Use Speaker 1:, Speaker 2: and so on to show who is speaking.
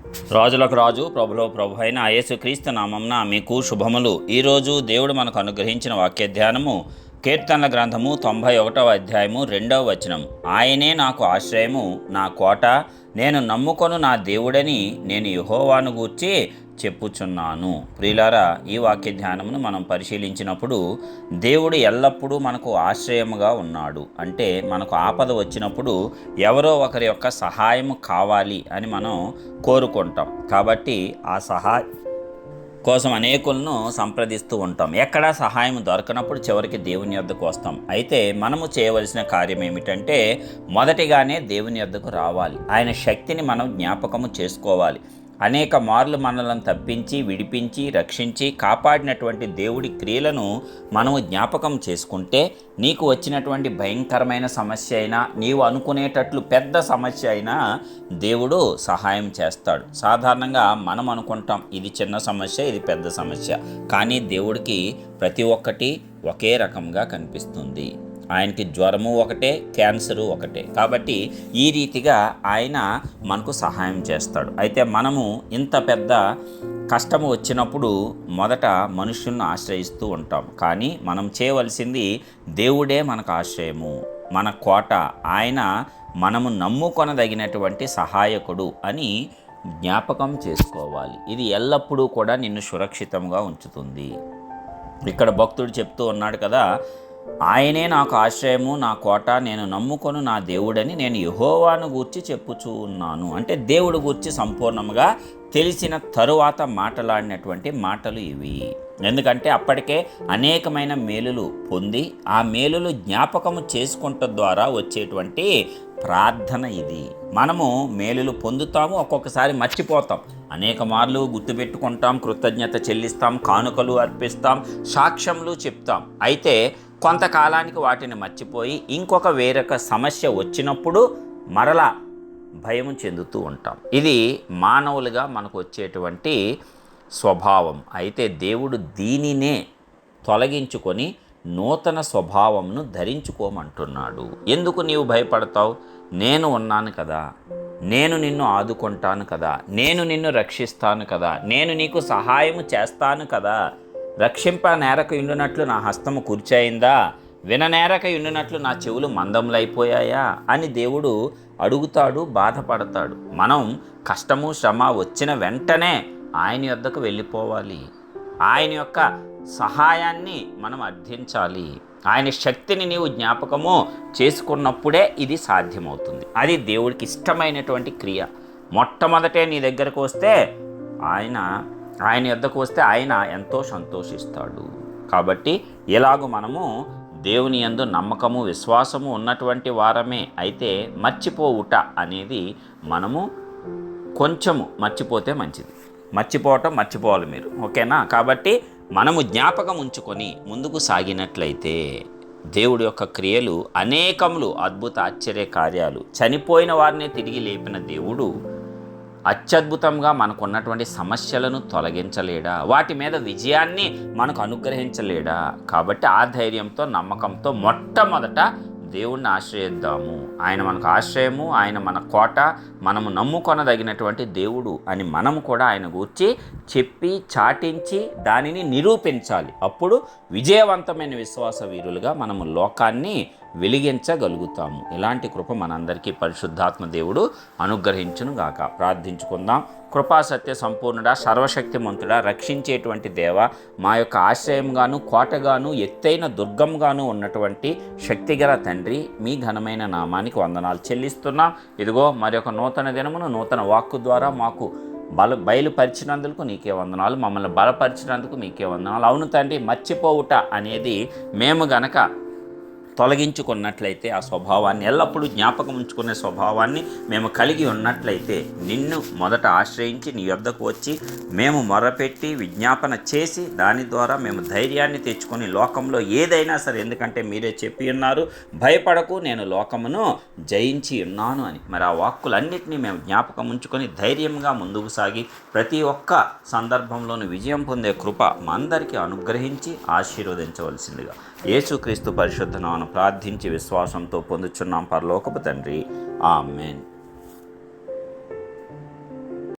Speaker 1: రాజులకు రాజు ప్రభులో ప్రభు అయిన యేసుక్రీస్తు నామంన మీకు శుభములు. ఈరోజు దేవుడు మనకు అనుగ్రహించిన వాక్య ధ్యానము కీర్తనల గ్రంథము 91వ అధ్యాయము 2వ వచనం. ఆయనే నాకు ఆశ్రయము, నా కోట, నేను నమ్ముకొను నా దేవుడని నేను యెహోవాను గూర్చి చెప్పుచున్నాను. ప్రియులారా, ఈ వాక్య ధ్యానమును మనం పరిశీలించినప్పుడు దేవుడు ఎల్లప్పుడూ మనకు ఆశ్రయముగా ఉన్నాడు. అంటే మనకు ఆపద వచ్చినప్పుడు ఎవరో ఒకరి యొక్క సహాయం కావాలి అని మనం కోరుకుంటాం. కాబట్టి ఆ సహాయం కోసం అనేకులను సంప్రదిస్తూ ఉంటాం. ఎక్కడా సహాయం దొరకనప్పుడు చివరికి దేవుని యొద్దకు వస్తాం. అయితే మనము చేయవలసిన కార్యం ఏమిటంటే, మొదటిగానే దేవుని యొద్దకు రావాలి. ఆయన శక్తిని మనం జ్ఞాపకము చేసుకోవాలి. అనేక మార్లు మనలను తప్పించి, విడిపించి, రక్షించి, కాపాడినటువంటి దేవుడి క్రియలను మనము జ్ఞాపకం చేసుకుంటే, నీకు వచ్చినటువంటి భయంకరమైన సమస్య అయినా, నీవు అనుకునేటట్లు పెద్ద సమస్య అయినా దేవుడు సహాయం చేస్తాడు. సాధారణంగా మనం అనుకుంటాం ఇది చిన్న సమస్య, ఇది పెద్ద సమస్య, కానీ దేవుడికి ప్రతి ఒక్కటి ఒకే రకంగా కనిపిస్తుంది. ఆయనకి జ్వరము ఒకటే, క్యాన్సరు ఒకటే. కాబట్టి ఈ రీతిగా ఆయన మనకు సహాయం చేస్తాడు. అయితే మనము ఇంత పెద్ద కష్టము వచ్చినప్పుడు మొదట మనుషులను ఆశ్రయిస్తూ ఉంటాం. కానీ మనం చేయవలసింది, దేవుడే మనకు ఆశ్రయము, మన కోట, ఆయన మనము నమ్ముకొనదగినటువంటి సహాయకుడు అని జ్ఞాపకం చేసుకోవాలి. ఇది ఎల్లప్పుడూ కూడా నిన్ను సురక్షితంగా ఉంచుతుంది. ఇక్కడ భక్తుడు చెప్తూ ఉన్నాడు కదా, ఆయనే నాకు ఆశ్రయము, నా కోట, నేను నమ్ముకొను నా దేవుడని నేను యెహోవాను గూర్చి చెప్పుచూ ఉన్నాను. అంటే దేవుడు గూర్చి సంపూర్ణంగా తెలిసిన తరువాత మాట్లాడినటువంటి మాటలు ఇవి. ఎందుకంటే అప్పటికే అనేకమైన మేలులు పొంది ఆ మేలులు జ్ఞాపకము చేసుకుంట ద్వారా వచ్చేటువంటి ప్రార్థన ఇది. మనము మేలులు పొందుతాము, ఒక్కొక్కసారి మర్చిపోతాం. అనేక మార్లు గుర్తుపెట్టుకుంటాం, కృతజ్ఞత చెల్లిస్తాం, కానుకలు అర్పిస్తాం, సాక్ష్యములు చెప్తాం. అయితే కొంతకాలానికి వాటిని మర్చిపోయి వేరొక సమస్య వచ్చినప్పుడు మరలా భయం చెందుతూ ఉంటాం. ఇది మానవులుగా మనకు వచ్చేటువంటి స్వభావం. అయితే దేవుడు దీనినే తొలగించుకొని నూతన స్వభావంను ధరించుకోమంటున్నాడు. ఎందుకు నీవు భయపడతావు? నేను ఉన్నాను కదా, నేను నిన్ను ఆదుకుంటాను కదా, నేను నిన్ను రక్షిస్తాను కదా, నేను నీకు సహాయము చేస్తాను కదా. రక్షింప నేరక ఉండునట్లు నా హస్తము కూర్చయిందా, విననేరక ఉండునట్లు నా చెవులు మందములైపోయాయా అని దేవుడు అడుగుతాడు, బాధపడతాడు. మనం కష్టము శ్రమ వచ్చిన వెంటనే ఆయన యొద్దకు వెళ్ళిపోవాలి. ఆయన యొక్క సహాయాన్ని మనం అర్థించాలి. ఆయన శక్తిని నీవు జ్ఞాపకము చేసుకున్నప్పుడే ఇది సాధ్యమవుతుంది. అది దేవుడికి ఇష్టమైనటువంటి క్రియ. మొట్టమొదటే నీ దగ్గరకు వస్తే ఆయన యొద్దకు వస్తే ఆయన ఎంతో సంతోషిస్తాడు. కాబట్టి ఇలాగూ మనము దేవుని యందు నమ్మకము, విశ్వాసము ఉన్నటువంటి వారమే. అయితే మర్చిపోవుట అనేది మనము కొంచెము మర్చిపోతే మంచిది. మర్చిపోవాలి మీరు, ఓకేనా? కాబట్టి మనము జ్ఞాపకం ఉంచుకొని ముందుకు సాగినట్లయితే దేవుడి యొక్క క్రియలు అనేకములు, అద్భుత ఆశ్చర్య కార్యాలు, చనిపోయిన వారిని తిరిగి లేపిన దేవుడు అత్యద్భుతంగా మనకున్నటువంటి సమస్యలను తొలగించలేడా? వాటి మీద విజయాన్ని మనకు అనుగ్రహించలేడా? కాబట్టి ఆ ధైర్యంతో, నమ్మకంతో మొట్టమొదట దేవుణ్ణి ఆశ్రయిద్దాము. ఆయన మనకు ఆశ్రయము, ఆయన మన కోట, మనము నమ్ముకొనదగినటువంటి దేవుడు అని మనము కూడా ఆయన గూర్చి చెప్పి చాటించి దానిని నిరూపించాలి. అప్పుడు విజయవంతమైన విశ్వాస వీరులుగా మనము లోకాన్ని వెలిగించగలుగుతాము. ఇలాంటి కృప మనందరికీ పరిశుద్ధాత్మ దేవుడు అనుగ్రహించునుగాక. ప్రార్థించుకుందాం. కృపా సత్య సంపూర్ణుడా, సర్వశక్తిమంతుడా, రక్షించేటువంటి దేవ, మా యొక్క ఆశ్రయంగాను, కోటగాను, ఎత్తైన దుర్గంగాను ఉన్నటువంటి శక్తిగల తండ్రి, మీ ఘనమైన నామానికి వందనాలు చెల్లిస్తున్నాం. ఇదిగో మరి ఒక నూతన దినమును నూతన వాక్కు ద్వారా మాకు బయలుపరిచినందుకు నీకే వందనాలు, మమ్మల్ని బలపరిచినందుకు మీకే వందనాలు. అవును తండ్రి, మర్చిపోవుట అనేది మేము గనక తొలగించుకున్నట్లయితే, ఆ స్వభావాన్ని ఎల్లప్పుడూ జ్ఞాపకం ఉంచుకునే స్వభావాన్ని మేము కలిగి ఉన్నట్లయితే, నిన్ను మొదట ఆశ్రయించి నీ యొద్దకు వచ్చి మేము మొరపెట్టి విజ్ఞాపన చేసి దాని ద్వారా మేము ధైర్యాన్ని తెచ్చుకొని లోకంలో ఏదైనా సరే, ఎందుకంటే మీరే చెప్పి ఉన్నారు, భయపడకు నేను లోకమును జయించి ఉన్నాను అని. మరి ఆ వాక్కులన్నింటినీ మేము జ్ఞాపకం ఉంచుకొని ధైర్యంగా ముందుకు సాగి ప్రతి ఒక్క సందర్భంలోనూ విజయం పొందే కృప మా అందరికీ అనుగ్రహించి ఆశీర్వదించవలసిందిగా యేసుక్రీస్తు పరిశుద్ధ నామమున ప్రార్థించి విశ్వాసంతో పొందుచున్నాం పరలోకపు తండ్రి. ఆమేన్.